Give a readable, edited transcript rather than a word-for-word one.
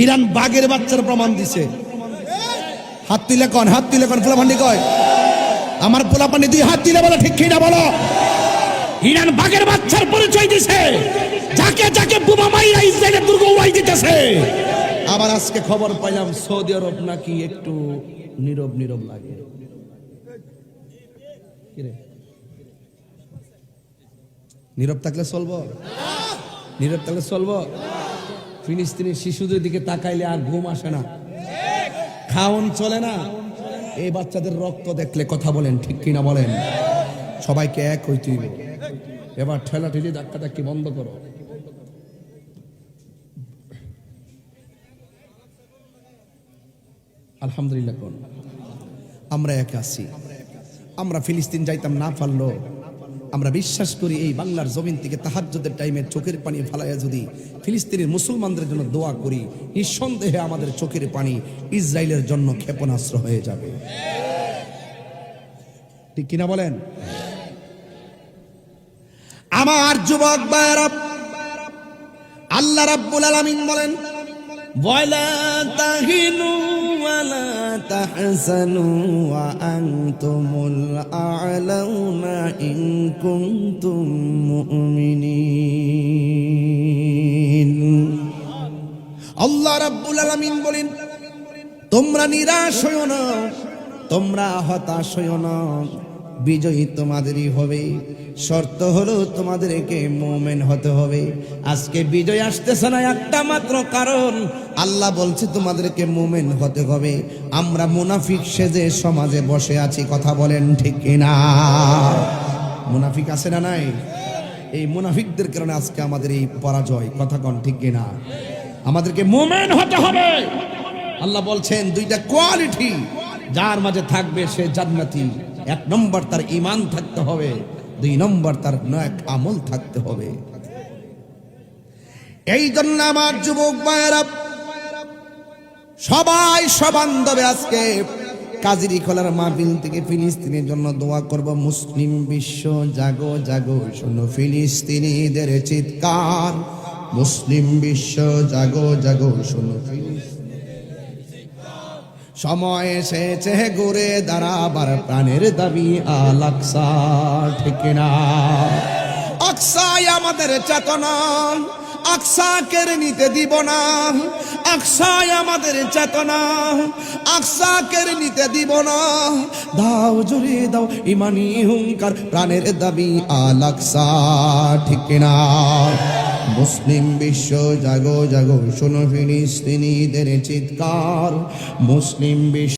Iran বাঘের বাচ্চার প্রমাণ দিছে। হাত তুলে কন, হাত তুলে কন, পোলাপানি কয় আমার পোলাপানি, দুই হাত তুলে বলো ঠিক কিনা বলো। ইরান বাঘের বাচ্চার পরিচয় দিছে, যাকে যাকে বোমা মাইরা ইসরায়েলের দুর্গ উড়াই দিতেছে। আবার আজকে খবর পাইলাম সৌদি আরব নাকি একটু নীরব নীরব লাগে। নীরব থাকলে চলবো? নীরব থাকলে চলবো? ফিলিস্তিনের শিশুদের দিকে তাকাইলে আর ঘুম আসে না, খাওন চলে না। এই বাচ্চাদের রক্ত দেখলে কথা বলেন ঠিক কিনা বলেন? সবাইকে এক হইতে হইবে। এবার ঠেলা ঠেলি ধাক্কা ধাক্কি বন্ধ করো। আলহামদুলিল্লাহ কোন আমরা এক আছি। আমরা ফিলিস্তিন যাইতাম না পারলো, আমরা বিশ্বাস করি এই বাংলার জমিন থেকে তাহাজ্জুদের টাইমে চোখের পানি ফালাইয়া যদি ফিলিস্তিনের মুসলমানদের জন্য দোয়া করি, নিঃসন্দেহে আমাদের চোখের পানি ইসরায়েলের জন্য ক্ষেপণাস্ত্র হয়ে যাবে। ঠিক কিনা বলেন? আমার যুবক ভাইরা, আল্লাহ রাব্বুল আলামিন বলেন ওয়ালা তাহিনু ওয়ালা তাহসানু ওয়া আনতুমুল আ'লাউনা ইন কুনতুম মুমিনিন। আল্লাহ রাব্বুল আলামিন বলেন তোমরা নিরাশ হইও না, তোমরা হতাশ হইও না, বিজয়ী তোমাদেরই হবে। শর্ত হলো তোমাদেরকে মুমিন হতে হবে। আজকে বিজয় আসতেছে না একটা মাত্র কারণ, আল্লাহ বলছে তোমাদেরকে মুমিন হতে হবে। আমরা মুনাফিক সেজে সমাজে বসে আছি, কথা বলেন ঠিক কিনা? মুনাফিক আছে না নাই? এই মুনাফিকদের কারণে আজকে আমাদের এই পরাজয়, কথা কন ঠিক কিনা? আমাদেরকে মুমিন হতে হবে। আল্লাহ বলছেন দুইটা কোয়ালিটি যার মাঝে থাকবে সে জান্নাতি। এক নম্বর তার ঈমান থাকতে হবে, দুই নম্বর তার নেক আমল থাকতে হবে। এই জন্য আমার যুবক ভাইয়েরা সবাই সবান্ধবে আজকে কাজিরি খোলার মাহফিল থেকে ফিলিস্তিনের জন্য দোয়া করব। মুসলিম বিশ্ব জাগো জাগো, শোনো ফিলিস্তিনিদের চিৎকার। মুসলিম বিশ্ব জাগো জাগো, শোনো সময় এসেছে ঘুরে দাঁড়াবার প্রাণের দাবি আল আকসা, ঠিক না? আকসাই আমাদের চেতনা, আকসাকে নিতে দিব না। আকসাই আমাদের চেতনা, আকসাকে নিতে দিব না। দাও জুড়ে দাও ইমানি হুঙ্কার, প্রাণের দাবি আল আকসা, ঠিক না? মুসলিম বিশ্ব জাগো জাগো, শোনো ফিলিস্তিনিদের চিৎকার। মুসলিম বিশ্ব